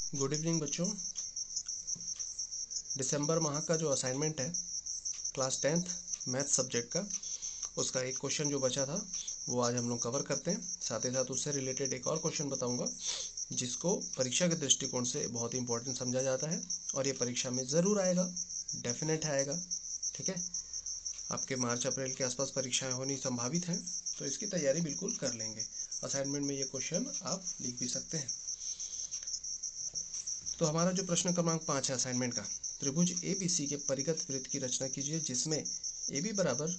Good evening बच्चों। दिसंबर माह का जो असाइनमेंट है क्लास 10th मैथ सब्जेक्ट का, उसका एक क्वेश्चन जो बचा था वो आज हम लोग कवर करते हैं। साथ ही साथ उससे रिलेटेड एक और क्वेश्चन बताऊंगा जिसको परीक्षा के दृष्टिकोण से बहुत ही इंपॉर्टेंट समझा जाता है और ये परीक्षा में ज़रूर आएगा, डेफिनेट आएगा। ठीक है, आपके मार्च अप्रैल के आसपास परीक्षाएं होनी संभावित हैं, तो इसकी तैयारी बिल्कुल कर लेंगे। असाइनमेंट में ये क्वेश्चन आप लिख भी सकते हैं। तो हमारा जो प्रश्न क्रमांक 5 है असाइनमेंट का, त्रिभुज ABC के परिगत वृत्त की रचना कीजिए जिसमें AB बराबर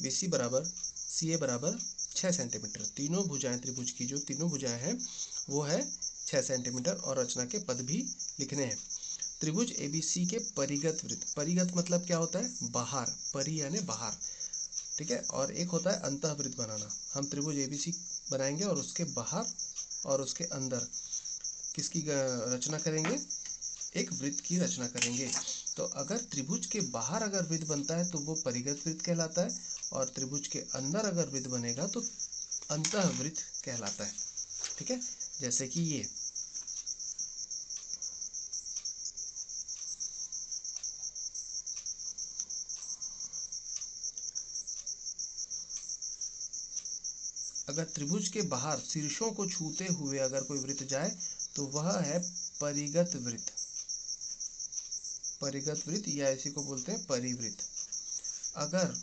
BC बराबर CA बराबर 6 सेंटीमीटर। तीनों भुजाएं त्रिभुज की जो तीनों भुजाएं हैं वो है 6 सेंटीमीटर और रचना के पद भी लिखने हैं। त्रिभुज ABC के परिगत वृत्त, परिगत मतलब क्या होता है? बाहर, परि यानी बाहर। ठीक है, और एक होता है अंतःवृत्त बनाना। हम त्रिभुज ABC बनाएंगे और उसके बाहर और उसके अंदर किसकी रचना करेंगे? एक वृत्त की रचना करेंगे। तो अगर त्रिभुज के बाहर अगर वृत्त बनता है तो वो परिगत वृत्त कहलाता है, और त्रिभुज के अंदर अगर वृत्त बनेगा तो अंतःवृत्त कहलाता है। ठीक है, जैसे कि ये अगर त्रिभुज के बाहर शीर्षों को छूते हुए अगर कोई वृत्त जाए तो वह है परिगत वृत्त। परिगत वृत्त या इसी को बोलते हैं परिवृत्त। अगर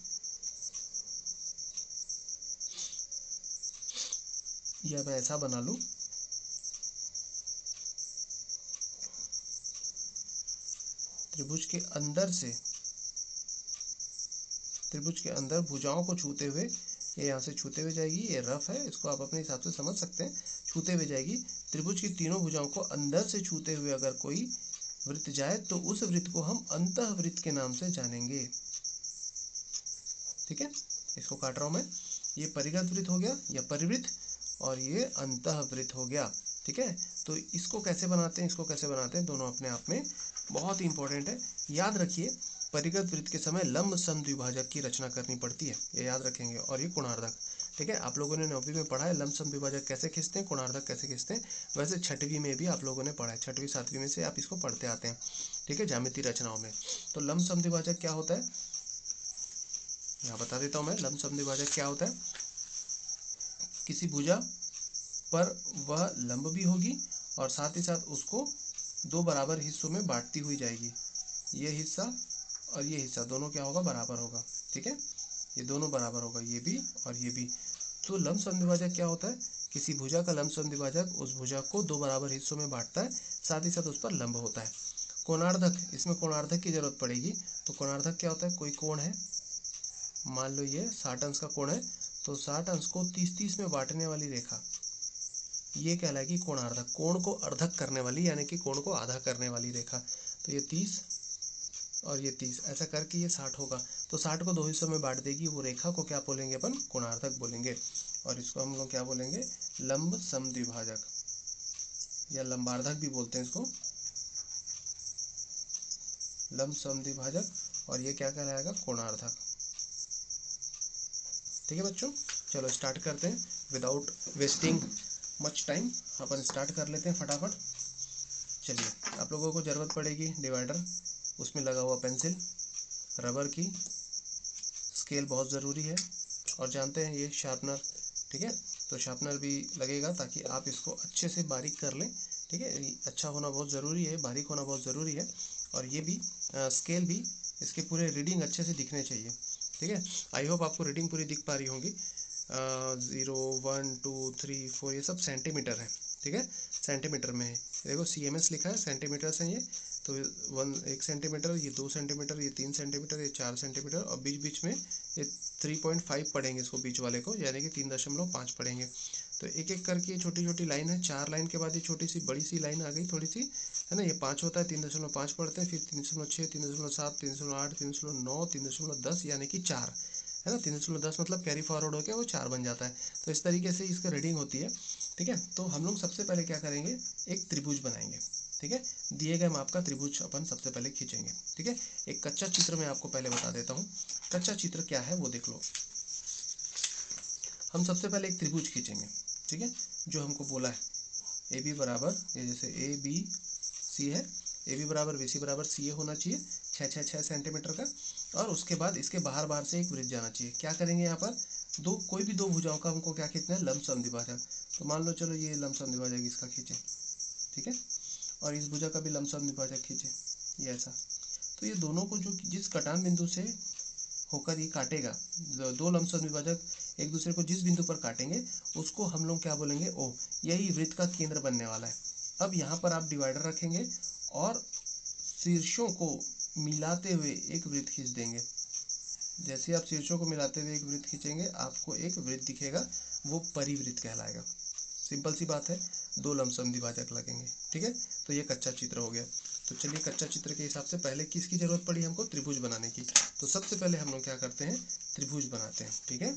या मैं ऐसा बना लूं, त्रिभुज के अंदर से, त्रिभुज के अंदर भुजाओं को छूते हुए, ये यहाँ से छूते हुए जाएगी, ये रफ है, इसको आप अपने हिसाब से समझ सकते हैं, छूते हुए जाएगी। त्रिभुज की तीनों भुजाओं को अंदर से छूते हुए अगर कोई वृत्त जाए तो उस वृत्त को हम अंतःवृत्त के नाम से जानेंगे। ठीक है, इसको काट रहा हूं मैं। ये परिगत वृत्त हो गया या परिवृत्त, और ये अंतःवृत्त हो गया। ठीक है, तो इसको कैसे बनाते हैं, इसको कैसे बनाते हैं, दोनों अपने आप में बहुत ही इंपॉर्टेंट है। याद रखिए, परिगत वृत्त के समय लंब समद्विभाजक की रचना करनी पड़ती है, ये याद रखेंगे। और ये कोणार्धक। ठीक है, आप लोगों ने 9वीं में पढ़ा है लंब समद्विभाजक कैसे खींचते हैं, कोणार्धक कैसे खींचते हैं। वैसे 6वीं में भी आप लोगों ने पढ़ा है, 6वीं 7वीं में से आप इसको पढ़ते आते हैं। ठीक है, ज्यामितीय रचनाओं में। तो लंब समद्विभाजक क्या होता है, यहाँ बता देता हूँ मैं। लंब समद्विभाजक क्या होता है? किसी भुजा पर वह लंब भी होगी और साथ ही साथ उसको दो बराबर हिस्सों में बांटती हुई जाएगी। ये हिस्सा और ये हिस्सा दोनों क्या होगा? बराबर होगा। ठीक है, ये दोनों बराबर होगा, ये भी और ये भी। तो लंब समद्विभाजक क्या होता है? किसी भुजा का लंब समद्विभाजक उस भुजा को दो बराबर हिस्सों में बांटता है, साथ ही साथ उस पर लंब होता है। कोणार्धक, इसमें कोणार्धक की जरूरत पड़ेगी। तो कोणार्धक क्या होता है? कोई कोण है, मान लो ये 60 अंश का कोण है, तो 60 अंश को 30-30 में बांटने वाली रेखा, ये कहलाएगी कोणार्धक। कोण को अर्धक करने वाली, यानी कि कोण को आधा करने वाली रेखा। तो ये 30 और ये 30 ऐसा करके ये 60 होगा। तो 60 को दो हिस्सों में बांट देगी वो रेखा को क्या बोलेंगे अपन? कोणार्धक बोलेंगे। और इसको हम लोग क्या बोलेंगे? लंब समद्विभाजक या लंबार्धक भी बोलते हैं इसको, लंब समद्विभाजक। और ये क्या कहलाएगा? कोणार्धक। ठीक है बच्चों, चलो स्टार्ट करते हैं विदाउट वेस्टिंग मच टाइम। अपन स्टार्ट कर लेते हैं फटाफट। चलिए, आप लोगों को ज़रूरत पड़ेगी डिवाइडर, उसमें लगा हुआ पेंसिल, रबर की, स्केल बहुत ज़रूरी है, और जानते हैं ये शार्पनर। ठीक है, तो शार्पनर भी लगेगा ताकि आप इसको अच्छे से बारीक कर लें। ठीक है, अच्छा होना बहुत ज़रूरी है, बारीक होना बहुत ज़रूरी है। और ये भी स्केल भी, इसके पूरे रीडिंग अच्छे से दिखने चाहिए। ठीक है, आई होप आपको रीडिंग पूरी दिख पा रही होंगी। 0 1 2 3 4 ये सब सेंटीमीटर है। ठीक है, सेंटीमीटर में है, देखो CMS लिखा है, सेंटीमीटर से ये। तो 1 सेंटीमीटर, ये 2 सेंटीमीटर, ये 3 सेंटीमीटर, ये 4 सेंटीमीटर, और बीच बीच में ये 3.5 पढ़ेंगे इसको, बीच वाले को, यानी कि 3.5 पढ़ेंगे। तो एक एक करके ये छोटी छोटी लाइन है, 4 लाइन के बाद ये छोटी सी बड़ी सी लाइन आ गई थोड़ी सी, है ना। ये 5 होता है, 3.5 पढ़ते हैं, फिर 3.6, 3.7, 3.8, 3.9, 3.10, यानी कि 4, है ना। 3.10 मतलब कैरी फॉरवर्ड होकर वो 4 बन जाता है। तो इस तरीके से इसका रीडिंग होती है। ठीक है, तो हम लोग सबसे पहले क्या करेंगे? एक त्रिभुज बनाएंगे। ठीक है, दिए गए माप का त्रिभुज अपन सबसे पहले खींचेंगे। ठीक है, एक कच्चा चित्र मैं आपको पहले बता देता हूँ। कच्चा चित्र क्या है वो देख लो। हम सबसे पहले एक त्रिभुज खींचेंगे। ठीक है, जो हमको बोला है AB बराबर, ये जैसे AB सी है, ए बी बराबर बी सी बराबर सी ए होना चाहिए 6 सेंटीमीटर का। और उसके बाद इसके बाहर से एक वृत्त जाना चाहिए। क्या करेंगे यहाँ पर, कोई भी दो भुजाओं का हमको क्या खींचना है, लंबसम द्विभाजक। तो मान लो चलो ये लंबसम द्विभाजक इसका खींचे, ठीक है, और इस भुजा का भी लंबसम द्विभाजक खींचे, ये ऐसा। तो ये दोनों को जो जिस कटान बिंदु से होकर ये काटेगा, दो लंबसम द्विभाजक एक दूसरे को जिस बिंदु पर काटेंगे उसको हम लोग क्या बोलेंगे, ओ। यही वृत्त का केंद्र बनने वाला है। अब यहाँ पर आप डिवाइडर रखेंगे और शीर्षों को मिलाते हुए एक वृत्त खींच देंगे। जैसे आप शीर्षों को मिलाते हुए एक वृत्त खींचेंगे आपको एक वृत्त दिखेगा, वो परिवृत्त कहलाएगा। सिंपल सी बात है, दो लंबसम द्विभाजक लगेंगे, ठीक है। तो ये कच्चा चित्र हो गया। तो चलिए कच्चा चित्र के हिसाब से पहले किसकी जरूरत पड़ी हमको, त्रिभुज बनाने की। तो सबसे पहले हम लोग क्या करते हैं, त्रिभुज बनाते हैं, ठीक है।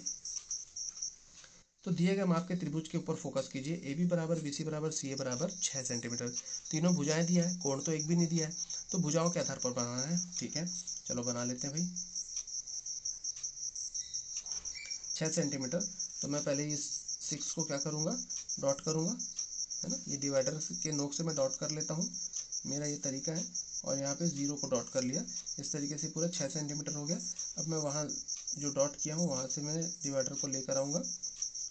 तो दिए गए माप के त्रिभुज के ऊपर फोकस कीजिए। ए बी बराबर बी सी बराबर सी ए बराबर 6 सेंटीमीटर। तीनों भुजाएं दिया है, कोण तो एक भी नहीं दिया है, तो भुजाओं के आधार पर बनाना है, ठीक है। चलो बना लेते हैं भाई। 6 सेंटीमीटर। तो मैं पहले इस 6 को क्या करूँगा, डॉट करूँगा, है ना। ये डिवाइडर के नोक से मैं डॉट कर लेता हूँ, मेरा ये तरीका है। और यहाँ पे 0 को डॉट कर लिया। इस तरीके से पूरा 6 सेंटीमीटर हो गया। अब मैं वहाँ जो डॉट किया हूँ वहाँ से मैं डिवाइडर को लेकर आऊँगा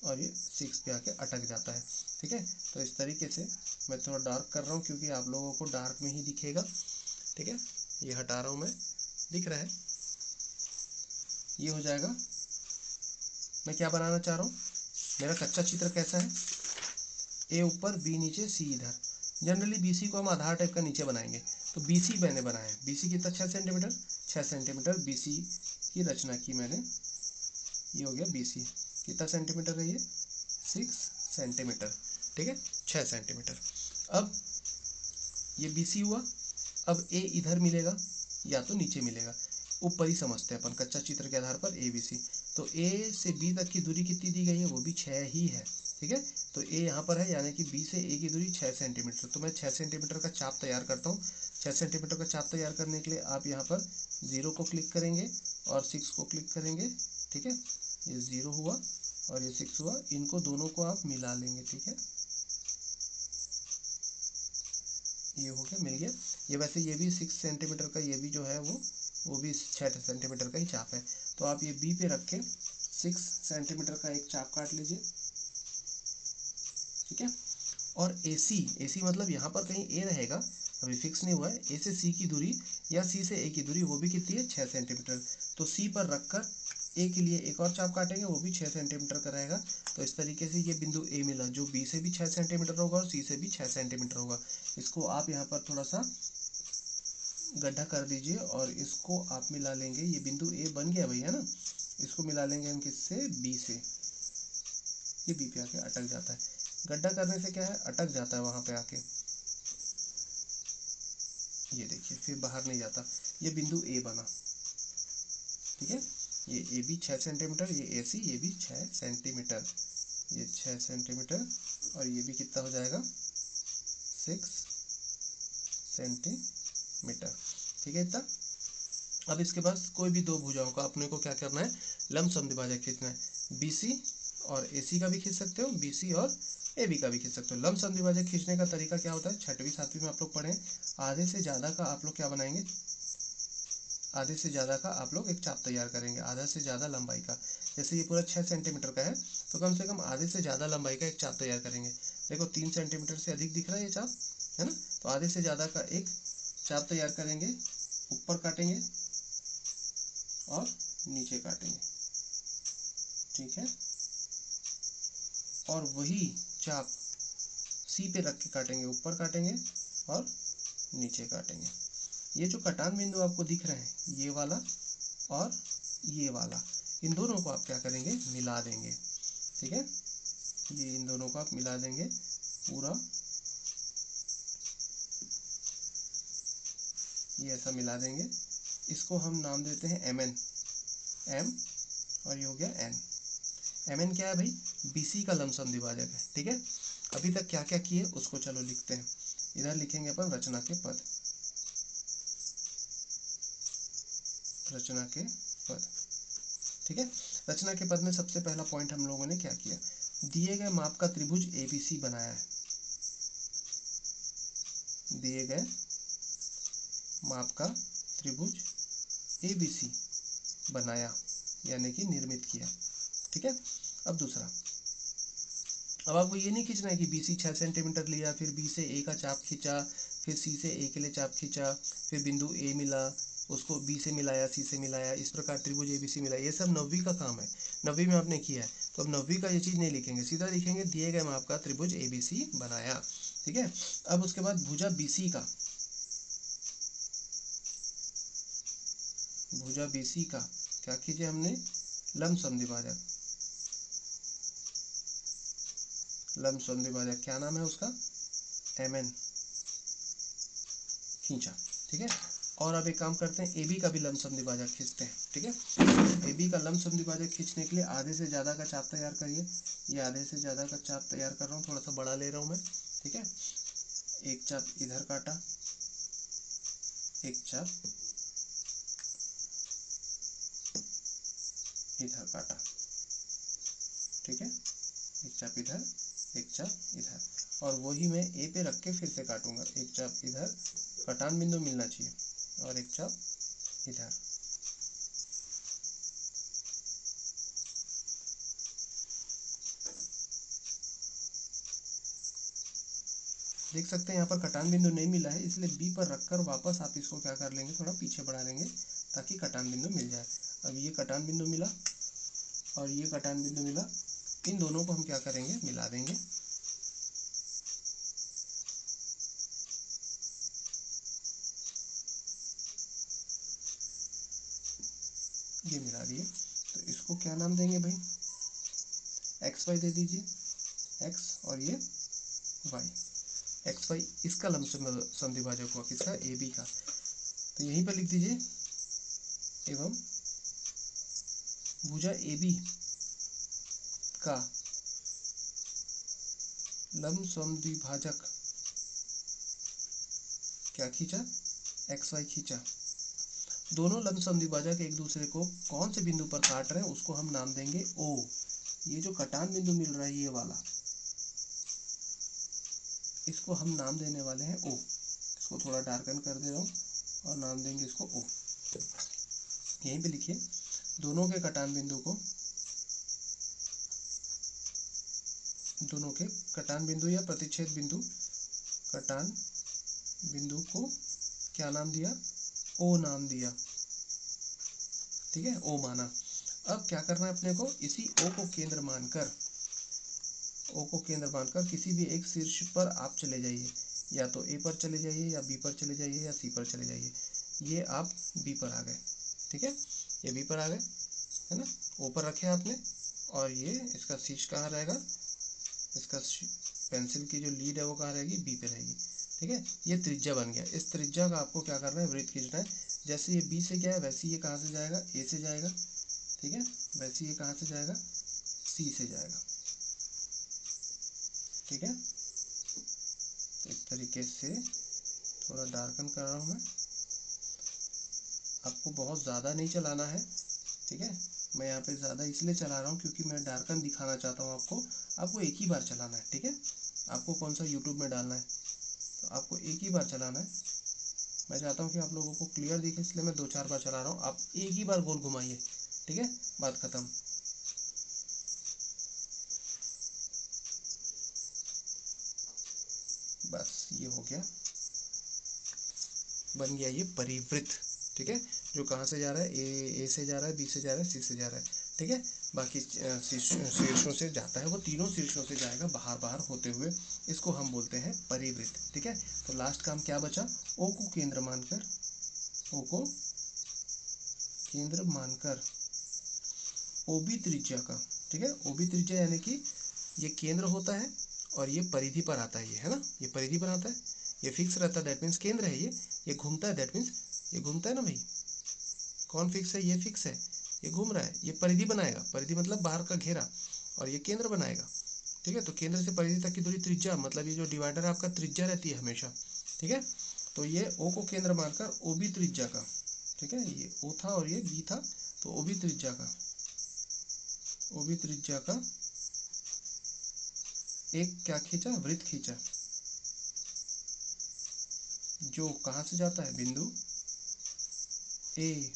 और ये 6 पे आके अटक जाता है, ठीक है। तो इस तरीके से मैं थोड़ा डार्क कर रहा हूँ क्योंकि आप लोगों को डार्क में ही दिखेगा, ठीक है। ये हटा रहा हूँ मैं, दिख रहा है, ये हो जाएगा। मैं क्या बनाना चाह रहा हूँ, मेरा कच्चा चित्र कैसा है, ए ऊपर बी नीचे सी इधर। जनरली बीसी को हम आधार टाइप का नीचे बनाएंगे। तो बीसी मैंने बनाया, बीसी कितना 6 सेंटीमीटर, 6 सेंटीमीटर बीसी की रचना की मैंने। ये हो गया बीसी, कितना सेंटीमीटर है ये, 6 सेंटीमीटर, ठीक है, 6 सेंटीमीटर। अब ये बीसी हुआ। अब ए इधर मिलेगा या तो नीचे मिलेगा, ऊपर ही समझते हैं अपन कच्चा चित्र के आधार पर ए बी सी। तो ए से बी तक की दूरी कितनी दी गई है, वो भी 6 ही है, ठीक है। तो ए यहाँ पर है, यानी कि बी से ए की दूरी 6 सेंटीमीटर। तो मैं 6 सेंटीमीटर का चाप तैयार करता हूँ। 6 सेंटीमीटर का चाप तैयार करने के लिए आप यहाँ पर 0 को क्लिक करेंगे और 6 को क्लिक करेंगे, ठीक है। ये 0 हुआ और ये 6 हुआ, इनको दोनों को आप मिला लेंगे, ठीक है। ये हो गया, मिल गया। ये वैसे ये भी 6 सेंटीमीटर का, ये भी जो है वो भी 6 सेंटीमीटर का ही चाप है। तो आप ये बी पे रख के 6 सेंटीमीटर का एक चाप काट लीजिए, ठीक है। और AC मतलब यहाँ पर कहीं ए रहेगा, अभी फिक्स नहीं हुआ है। ए से सी की दूरी या सी से ए की दूरी वो भी कितनी है, 6 सेंटीमीटर। तो सी पर रखकर ए के लिए एक और चाप काटेंगे, वो भी 6 सेंटीमीटर का रहेगा। तो इस तरीके से ये बिंदु ए मिला, जो बी से भी 6 सेंटीमीटर होगा और सी से भी 6 सेंटीमीटर होगा। इसको आप यहाँ पर थोड़ा सा गड्ढा कर दीजिए और इसको आप मिला लेंगे। ये बिंदु ए बन गया भाई, है ना। इसको मिला लेंगे हम किससे, बी से। ये बी पे आके अटक जाता है। गड्ढा करने से क्या है, अटक जाता है वहां पे आके, ये देखिए, फिर बाहर नहीं जाता। ये बिंदु ए बना, ठीक है। ये ए भी 6 सेंटीमीटर, ये ए सी, ये भी 6 सेंटीमीटर, ये 6 सेंटीमीटर और ये भी कितना हो जाएगा, 6 सेंटीमीटर, ठीक है इतना। अब इसके बाद कोई भी दो भुजाओं का अपने को क्या करना है, लंबसम द्विभाजक खींचना है। बीसी और एसी का भी खींच सकते हो, बीसी और एबी का भी खींच सकते हो। लंबसम द्विभाजक खींचने का तरीका क्या होता है, 6वीं 7वीं में आप लोग पढ़े। आधे से ज़्यादा का आप लोग क्या बनाएंगे, आधे से ज़्यादा का आप लोग एक चाप तैयार करेंगे, आधा से ज़्यादा लंबाई का। जैसे ये पूरा 6 सेंटीमीटर का है, तो कम से कम आधे से ज़्यादा लंबाई का एक चाप तैयार करेंगे। देखो 3 सेंटीमीटर से अधिक दिख रहा है ये चाप, है ना। तो आधे से ज़्यादा का एक चाप तैयार करेंगे, ऊपर काटेंगे और नीचे काटेंगे, ठीक है। और वही चाप सी पे रख के काटेंगे, ऊपर काटेंगे और नीचे काटेंगे। ये जो कटान बिंदु आपको दिख रहे हैं, ये वाला और ये वाला, इन दोनों को आप क्या करेंगे, मिला देंगे, ठीक है। ये इन दोनों को आप मिला देंगे पूरा, ये ऐसा मिला देंगे। इसको हम नाम देते हैं MN, M, और ये हो गया N। MN क्या है भाई, BC का लंबसम द्विभाजक है, ठीक है। अभी तक क्या क्या किए उसको चलो लिखते हैं। इधर लिखेंगे अपन रचना के पद, रचना के पद, ठीक है। रचना के पद में सबसे पहला पॉइंट हम लोगों ने क्या किया, दिए गए माप का त्रिभुज ABC बनाया है। दिए गए माप का त्रिभुज ABC बनाया, यानी कि निर्मित किया। ठीक है। अब दूसरा, अब आपको ये नहीं खींचना है कि BC 6 सेंटीमीटर लिया, फिर B से A का चाप खींचा, फिर C से A के लिए चाप खींचा, फिर बिंदु A मिला, उसको B से मिलाया, C से मिलाया, इस प्रकार त्रिभुज ABC मिला। ये सब 9वीं का काम है, 9वीं में आपने किया है। तो अब 9वीं का ये चीज़ नहीं लिखेंगे, सीधा लिखेंगे दिए गए माप का त्रिभुज ABC बनाया। ठीक है। अब उसके बाद भुजा BC का, भुजा BC का क्या कीजिए हमने, लंब समद्विभाजक, लंब समद्विभाजक क्या नाम है उसका, MN खींचा। ठीक है। और अब एक काम करते हैं, AB का भी लंब समद्विभाजक खींचते हैं। ठीक है। AB का लंब समद्विभाजक खींचने के लिए आधे से ज़्यादा का चाप तैयार करिए। ये आधे से ज़्यादा का चाप तैयार कर रहा हूँ, थोड़ा सा बड़ा ले रहा हूँ मैं। ठीक है। एक चाप इधर काटा, एक चाप इधर काटा। ठीक है। एक चाप इधर, एक चाप इधर, और वही मैं A पे रख के फिर से काटूंगा। एक चाप इधर, कटान बिंदु मिलना चाहिए, और एक चाप इधर। देख सकते हैं यहाँ पर कटान बिंदु नहीं मिला है, इसलिए B पर रखकर वापस आप इसको क्या कर लेंगे, थोड़ा पीछे बढ़ा लेंगे ताकि कटान बिंदु मिल जाए। अब ये कटान बिंदु मिला और ये कटान बिंदु मिला, इन दोनों को हम क्या करेंगे, मिला देंगे। ये मिला दिए, तो इसको क्या नाम देंगे भाई, XY दे दीजिए, X और ये Y। XY इसका लंब समद्विभाजक हुआ, किसका, AB का। तो यहीं पर लिख दीजिए, एवं भुजा AB का लंब समद्विभाजक क्या खींचा, XY खींचा। दोनों लंब समद्विभाजक एक दूसरे को कौन से बिंदु पर काट रहे हैं उसको हम नाम देंगे O। ये जो कटान बिंदु मिल रहा है ये वाला, इसको हम नाम देने वाले हैं O। इसको थोड़ा डार्कन कर दे रहा हूँ और नाम देंगे इसको O। यहीं पे लिखिए, दोनों के कटान बिंदु को, दोनों के कटान बिंदु या प्रतिच्छेद बिंदु, कटान बिंदु को क्या नाम दिया, O नाम दिया। ठीक है, O माना। अब क्या करना है अपने को, इसी O को केंद्र मानकर, O को केंद्र मानकर किसी भी एक शीर्ष पर आप चले जाइए, या तो A पर चले जाइए, या B पर चले जाइए, या C पर चले जाइए। ये आप B पर आ गए। ठीक है, ये B पर आ गए, है ना। O पर रखे आपने, और ये इसका शीर्ष कहाँ रहेगा, इसका पेंसिल की जो लीड है वो कहाँ रहेगी, B पे रहेगी। ठीक है, ये त्रिज्या बन गया। इस त्रिज्या का आपको क्या करना है, वृत्त खींचना है। जैसे ये B से गया है वैसे ये कहाँ से जाएगा, A से जाएगा। ठीक है, वैसे ये कहाँ से जाएगा, C से जाएगा। ठीक है, तो इस तरीके से थोड़ा डार्कन कर रहा हूँ मैं, आपको बहुत ज़्यादा नहीं चलाना है। ठीक है, मैं यहाँ पे ज़्यादा इसलिए चला रहा हूँ क्योंकि मैं डार्कन दिखाना चाहता हूँ आपको। आपको एक ही बार चलाना है। ठीक है, आपको कौन सा यूट्यूब में डालना है, तो आपको एक ही बार चलाना है। मैं चाहता हूँ कि आप लोगों को क्लियर दिखे, इसलिए मैं 2-4 बार चला रहा हूँ। आप एक ही बार गोल घुमाइए। ठीक है, बात खत्म। बस ये हो गया, बन गया ये परिवृत्त। ठीक है, जो कहाँ से जा रहा है, ए से जा रहा है, बी से जा रहा है, सी से जा रहा है। ठीक है, बाकी शीर्षों से जाता है, वो तीनों शीर्षों से जाएगा बाहर बाहर होते हुए, इसको हम बोलते हैं परिवृत्त। ठीक है, तो लास्ट काम क्या बचा, ओ को केंद्र मानकर, ओ को केंद्र मानकर ओबी त्रिज्या का। ठीक है, ओबी त्रिज्या यानी कि ये केंद्र होता है और ये परिधि पर आता है, ये है ना, ये परिधि पर आता है, ये फिक्स रहता है, दैट मीन्स केंद्र है। ये घूमता है, दैट मीन्स ये घूमता है ना भाई। कौन फिक्स है, ये फिक्स है, ये घूम रहा है, ये परिधि बनाएगा, परिधि मतलब बाहर का घेरा, और ये केंद्र बनाएगा। ठीक है, तो केंद्र से परिधि तक की दूरी त्रिज्या, मतलब ये जो डिवाइडर है आपका त्रिज्या रहती है हमेशा। ठीक है, तो ये ओ को केंद्र मानकर ओबी त्रिज्या का, ठीक है, ये ओ था और ये बी था, तो ओबी त्रिज्या का, ओबी त्रिज्या का एक क्या खींचा, वृत्त खींचा। जो कहाँ से जाता है, बिंदु ए,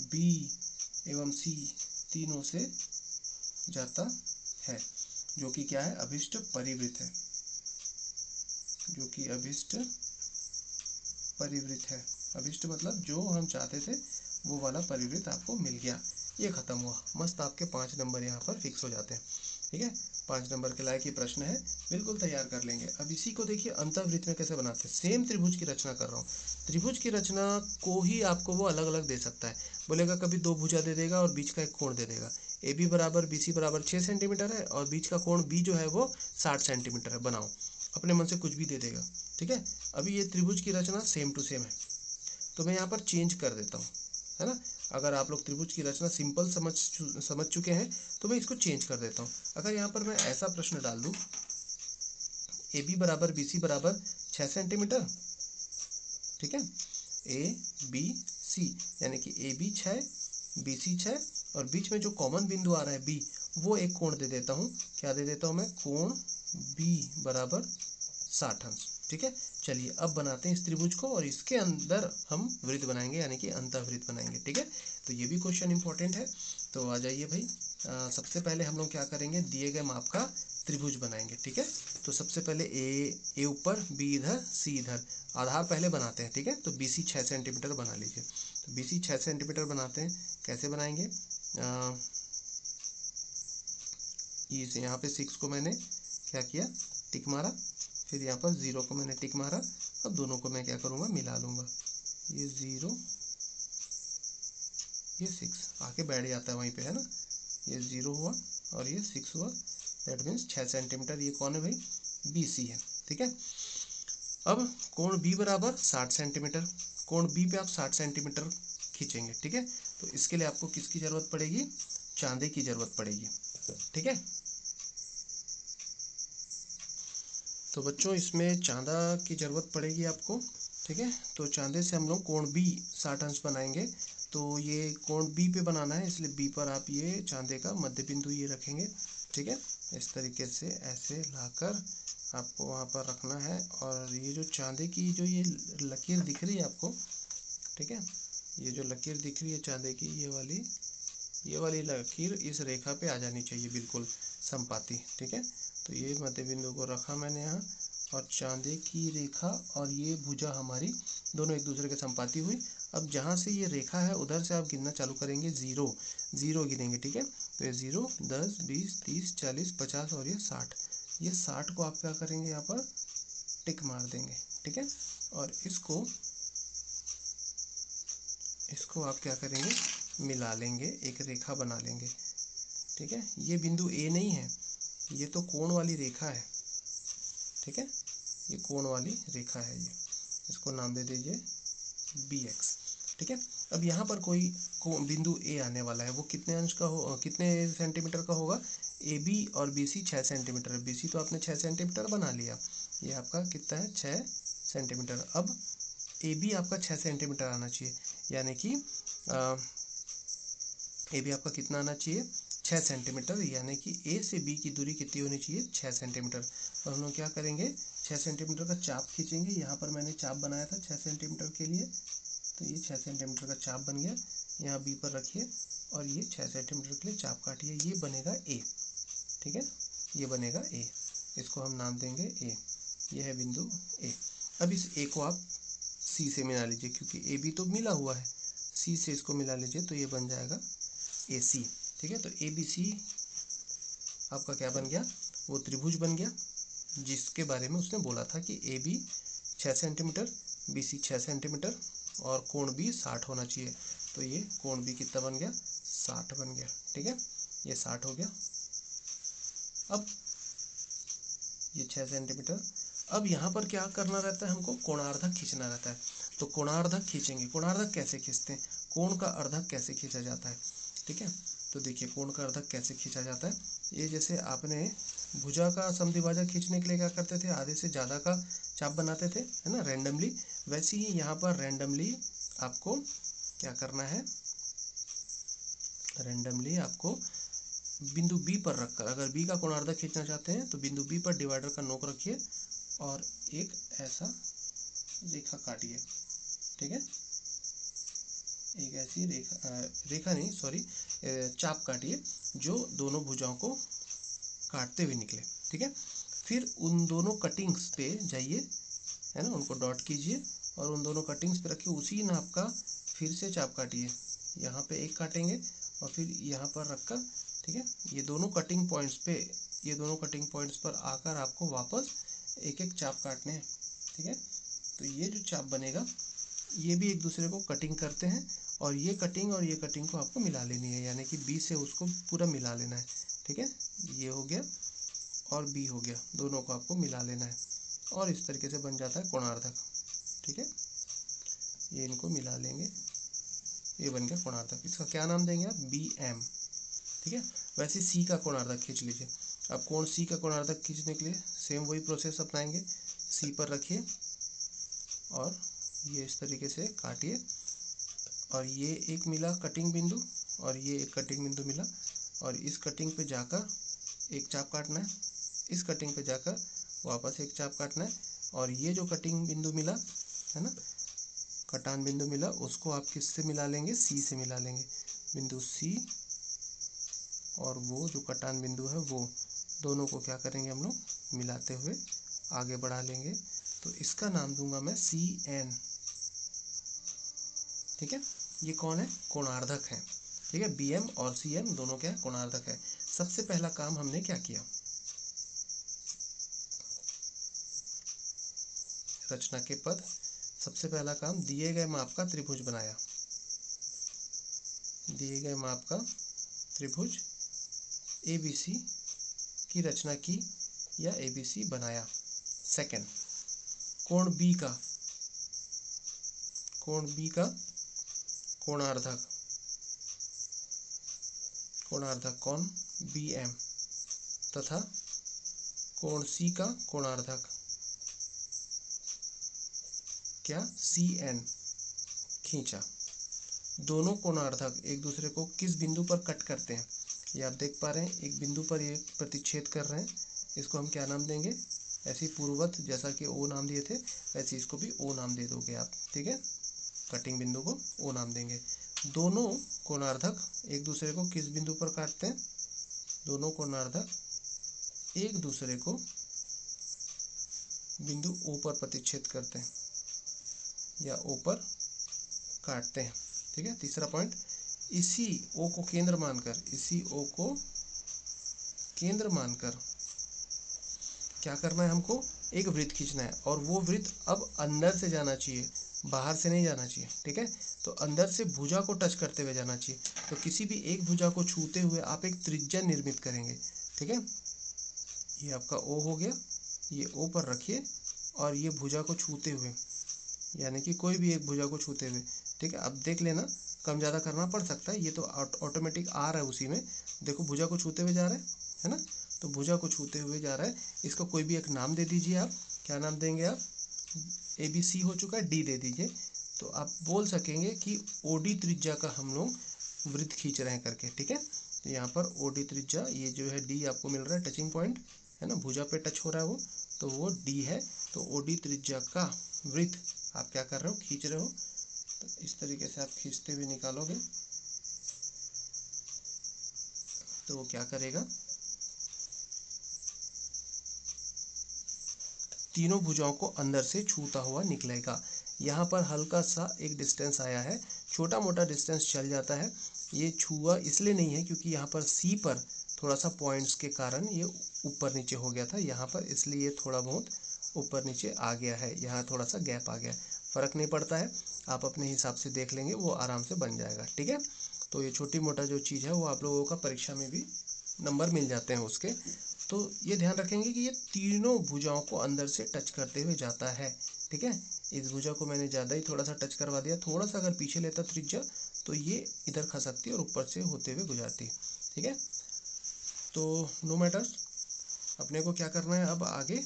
बी एवं सी तीनों से जाता है, जो कि क्या है, अभिष्ट परिवृत्त है, जो कि अभिष्ट परिवृत्त है। अभिष्ट मतलब जो हम चाहते थे वो वाला परिवृत्त आपको मिल गया, ये खत्म हुआ। मस्त आपके 5 नंबर यहाँ पर फिक्स हो जाते हैं। ठीक है, 5 नंबर के लायक ये प्रश्न है, बिल्कुल तैयार कर लेंगे। अब इसी को देखिए अंतःवृत्त में कैसे बनाते हैं। सेम त्रिभुज की रचना कर रहा हूँ, त्रिभुज की रचना को ही आपको वो अलग अलग दे सकता है। बोलेगा कभी 2 भुजा दे देगा और बीच का एक कोण दे देगा। ए बी बराबर बी सी बराबर 6 सेंटीमीटर है और बीच का कोण बी जो है वो 60 सेंटीमीटर है। बनाओ, अपने मन से कुछ भी दे देगा। ठीक है, अभी ये त्रिभुज की रचना सेम टू सेम है, तो मैं यहाँ पर चेंज कर देता हूँ, है ना। अगर आप लोग त्रिभुज की रचना सिंपल समझ चुके हैं तो मैं इसको चेंज कर देता हूँ। अगर यहाँ पर मैं ऐसा प्रश्न डाल दूँ, ए बी बराबर बी सी बराबर 6 सेंटीमीटर, ठीक है, ए बी सी यानी कि ए बी 6 बी सी 6 और बीच में जो कॉमन बिंदु आ रहा है बी, वो एक कोण दे देता हूँ। क्या दे देता हूँ मैं, कोण बी बराबर 60 अंश। ठीक है, चलिए अब बनाते हैं इस त्रिभुज को और इसके अंदर हम वृत्त बनाएंगे, यानी कि अंतःवृत्त बनाएंगे। ठीक है, तो ये भी क्वेश्चन इंपॉर्टेंट है। तो आ जाइए भाई, सबसे पहले हम लोग क्या करेंगे, दिए गए माप का त्रिभुज बनाएंगे। ठीक है, तो सबसे पहले ए ऊपर, बी इधर, सी इधर, आधार पहले बनाते हैं। ठीक है, तो बी सी 6 सेंटीमीटर बना लीजिए। तो बी सी 6 सेंटीमीटर बनाते हैं, कैसे बनाएंगे, इस यहाँ पे 6 को मैंने क्या किया, टिक मारा, फिर यहाँ पर 0 को मैंने टिक मारा, अब दोनों को मैं क्या करूँगा, मिला लूँगा। ये 0 ये 6 आके बैठ जाता है वहीं पे, है ना। ये 0 हुआ और ये 6 हुआ, दैट मीन्स 6 सेंटीमीटर। ये कौन है भाई, बी सी है। ठीक है, अब कोण बी बराबर 60 सेंटीमीटर, कोण बी पे आप 60 सेंटीमीटर खींचेंगे। ठीक है, तो इसके लिए आपको किसकी ज़रूरत पड़ेगी, चांदे की ज़रूरत पड़ेगी। ठीक है, तो बच्चों इसमें चांदा की ज़रूरत पड़ेगी आपको। ठीक है, तो चांदे से हम लोग कोण बी 60 अंश बनाएंगे। तो ये कोण बी पे बनाना है, इसलिए बी पर आप ये चांदे का मध्य बिंदु ये रखेंगे। ठीक है, इस तरीके से ऐसे लाकर आपको वहाँ पर रखना है। और ये जो चांदे की जो ये लकीर दिख रही है आपको, ठीक है, ये जो लकीर दिख रही है चांदे की, ये वाली लकीर इस रेखा पे आ जानी चाहिए, बिल्कुल संपाती। ठीक है, तो ये मध्य बिंदु को रखा मैंने यहाँ, और चांदे की रेखा और ये भुजा हमारी दोनों एक दूसरे के संपाती हुई। अब जहाँ से ये रेखा है उधर से आप गिनना चालू करेंगे, 0 गिनेंगे। ठीक है, तो ये 0 10 20 30 40 50 और ये 60। ये 60 को आप क्या करेंगे, यहाँ पर टिक मार देंगे। ठीक है, और इसको आप क्या करेंगे, मिला लेंगे, एक रेखा बना लेंगे। ठीक है, ये बिंदु ए नहीं है, ये तो कोण वाली रेखा है। ठीक है, ये कोण वाली रेखा है, ये इसको नाम दे दीजिए bx। ठीक है, अब यहाँ पर कोई बिंदु ए आने वाला है, वो कितने अंश का हो, कितने सेंटीमीटर का होगा, ए बी और बी सी 6 सेंटीमीटर है। बी सी तो आपने 6 सेंटीमीटर बना लिया, ये आपका कितना है, 6 सेंटीमीटर। अब ए बी आपका 6 सेंटीमीटर आना चाहिए, यानी कि ए बी आपका कितना आना चाहिए, 6 सेंटीमीटर, यानी कि ए से बी की दूरी कितनी होनी चाहिए, 6 सेंटीमीटर। और हम लोग क्या करेंगे, 6 सेंटीमीटर का चाप खींचेंगे। यहाँ पर मैंने चाप बनाया था 6 सेंटीमीटर के लिए, तो ये 6 सेंटीमीटर का चाप बन गया। यहाँ बी पर रखिए और ये 6 सेंटीमीटर के लिए चाप काटिए, ये बनेगा ए। ठीक है, ये बनेगा ए, इसको हम नाम देंगे ए, ये है बिंदु ए। अब इस ए को आप सी से मिला लीजिए, क्योंकि ए बी तो मिला हुआ है, सी से इसको मिला लीजिए, तो ये बन जाएगा ए सी। ठीक है, तो ए बी सी आपका क्या बन गया, वो त्रिभुज बन गया, जिसके बारे में उसने बोला था कि A B 6 centimetre, B C 6 centimetre और कोण बी 60 होना चाहिए। तो ये कोण बी कितना बन गया, 60 बन गया। ठीक है, ये 60 हो गया। अब ये 6 सेंटीमीटर। अब यहाँ पर क्या करना रहता है, हमको कोणार्धक खींचना रहता है। तो कोणार्धक खींचेंगे। कोणार्धक कैसे खींचते हैं, कोण का अर्धक कैसे खींचा जाता है। ठीक है, तो देखिए कोण का अर्धक कैसे खींचा जाता है। ये जैसे आपने भुजा का समद्विभाजक खींचने के लिए क्या करते थे, आधे से ज़्यादा का चाप बनाते थे, है ना, रैंडमली। वैसे ही यहाँ पर रैंडमली आपको क्या करना है, रैंडमली आपको बिंदु बी पर रखकर, अगर बी का कोणार्धक खींचना चाहते हैं तो बिंदु बी पर डिवाइडर का नोक रखिए और एक ऐसा रेखा काटिए, ठीक है। एक ऐसी रेखा नहीं, सॉरी, चाप काटिए जो दोनों भुजाओं को काटते हुए निकले, ठीक है। फिर उन दोनों कटिंग्स पे जाइए, है ना, उनको डॉट कीजिए और उन दोनों कटिंग्स पे रखिए, उसी नाप का फिर से चाप काटिए। यहाँ पे एक काटेंगे और फिर यहाँ पर रखकर, ठीक है, ये दोनों कटिंग पॉइंट्स पे, ये दोनों कटिंग पॉइंट्स पर आकर आपको वापस एक एक चाप काटने हैं, ठीक है। तो ये जो चाप बनेगा ये भी एक दूसरे को कटिंग करते हैं और ये कटिंग को आपको मिला लेनी है, यानी कि बी से उसको पूरा मिला लेना है, ठीक है। ये हो गया और बी हो गया, दोनों को आपको मिला लेना है और इस तरीके से बन जाता है कोणार्धक, ठीक है। ये इनको मिला लेंगे, ये बन गया कोणार्धक। इसका क्या नाम देंगे आप? बी एम, ठीक है। वैसे सी का कोणार्धक खींच लीजिए। अब कोण सी का कोणार्धक खींचने के लिए सेम वही प्रोसेस अपनाएंगे। सी पर रखिए और ये इस तरीके से काटिए और ये एक मिला कटिंग बिंदु और ये एक कटिंग बिंदु मिला और इस कटिंग पे जाकर एक चाप काटना है, इस कटिंग पे जाकर वापस एक चाप काटना है और ये जो कटिंग बिंदु मिला है ना, कटान बिंदु मिला, उसको आप किससे मिला लेंगे? सी से मिला लेंगे। बिंदु सी और वो जो कटान बिंदु है वो, दोनों को क्या करेंगे हम लोग? मिलाते हुए आगे बढ़ा लेंगे। तो इसका नाम दूंगा मैं सी एन, ठीक है। ये कौन है? कोणार्धक है, ठीक है। बी एम और सी एम दोनों क्या है? कोणार्धक है। सबसे पहला काम हमने क्या किया? रचना के पद, सबसे पहला काम दिए गए माप का त्रिभुज बनाया, दिए गए माप का त्रिभुज ABC की रचना की या ABC बनाया। सेकंड, कोण B का, कोण B का कोणार्धक, कोणार्धक कौन? BM तथा कोण C का कोणार्धक क्या? CN खींचा। दोनों कोणार्धक एक दूसरे को किस बिंदु पर कट करते हैं? ये आप देख पा रहे हैं, एक बिंदु पर ये प्रतिच्छेद कर रहे हैं। इसको हम क्या नाम देंगे? ऐसे पूर्ववत जैसा कि O नाम दिए थे वैसे इसको भी O नाम दे दोगे आप, ठीक है। कटिंग बिंदु को O नाम देंगे। दोनों कोणार्धक एक दूसरे को किस बिंदु पर काटते हैं? दोनों कोणार्धक एक दूसरे को बिंदु O पर प्रतिच्छेद करते हैं या O पर काटते हैं, ठीक है। तीसरा पॉइंट, इसी O को केंद्र मानकर, इसी O को केंद्र मानकर क्या करना है हमको? एक वृत्त खींचना है और वो वृत्त अब अंदर से जाना चाहिए, बाहर से नहीं जाना चाहिए, ठीक है। तो अंदर से भुजा को टच करते हुए जाना चाहिए। तो किसी भी एक भुजा को छूते हुए आप एक त्रिज्या निर्मित करेंगे, ठीक है। ये आपका O हो गया, ये O पर रखिए और ये भुजा को छूते हुए, यानी कि कोई भी एक भुजा को छूते हुए, ठीक है। अब देख लेना, कम ज़्यादा करना पड़ सकता है, ये तो ऑटोमेटिक आ रहा है उसी में। देखो भुजा को छूते हुए जा रहा है ना, तो भुजा को छूते हुए जा रहा है। इसको कोई भी एक नाम दे दीजिए आप। क्या नाम देंगे आप? ABC हो चुका है, D दे दीजिए। तो आप बोल सकेंगे कि OD त्रिज्या का हम लोग वृत्त खींच रहे हैं करके, ठीक है। तो यहाँ पर OD त्रिज्या, ये जो है D आपको मिल रहा है टचिंग पॉइंट, है ना, भुजा पे टच हो रहा है वो, तो वो D है। तो OD त्रिज्या का वृत्त आप क्या कर रहे हो? खींच रहे हो। तो इस तरीके से आप खींचते हुए निकालोगे तो वो क्या करेगा? तीनों भुजाओं को अंदर से छूता हुआ निकलेगा। यहाँ पर हल्का सा एक डिस्टेंस आया है, छोटा मोटा डिस्टेंस चल जाता है। ये छुआ इसलिए नहीं है क्योंकि यहाँ पर C पर थोड़ा सा पॉइंट्स के कारण ये ऊपर नीचे हो गया था यहाँ पर, इसलिए ये थोड़ा बहुत ऊपर नीचे आ गया है, यहाँ थोड़ा सा गैप आ गया। फ़र्क नहीं पड़ता है, आप अपने हिसाब से देख लेंगे, वो आराम से बन जाएगा, ठीक है। तो ये छोटी मोटा जो चीज़ है वो आप लोगों का परीक्षा में भी नंबर मिल जाते हैं उसके। तो ये ध्यान रखेंगे कि ये तीनों भुजाओं को अंदर से टच करते हुए जाता है, ठीक है। इस भुजा को मैंने ज़्यादा ही थोड़ा सा टच करवा दिया, थोड़ा सा अगर पीछे लेता त्रिज्या तो ये इधर खसकती और ऊपर से होते हुए गुजरती, ठीक है। तो नो मैटर्स, अपने को क्या करना है अब आगे?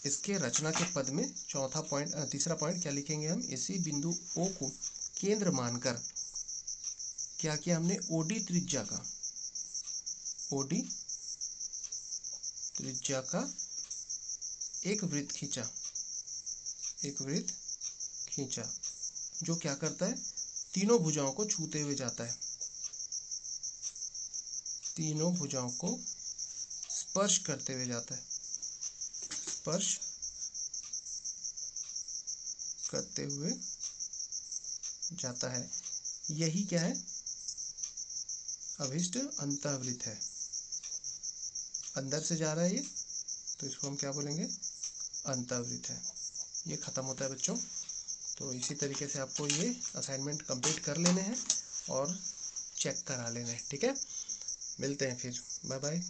इसके रचना के पद में चौथा पॉइंट, तीसरा पॉइंट क्या लिखेंगे हम? इसी बिंदु O को केंद्र मानकर क्या किया हमने? OD त्रिज्या का, OD त्रिज्या का एक वृत्त खींचा, एक वृत्त खींचा, जो क्या करता है, तीनों भुजाओं को छूते हुए जाता है, तीनों भुजाओं को स्पर्श करते हुए जाता है, स्पर्श करते हुए जाता है। यही क्या है, अभिष्ट अंतःवृत्त है। अंदर से जा रहा है ये, तो इसको हम क्या बोलेंगे, अंतःवृत्त है। ये खत्म होता है बच्चों। तो इसी तरीके से आपको ये असाइनमेंट कंप्लीट कर लेने हैं और चेक करा लेना है, ठीक है। मिलते हैं फिर, बाय बाय।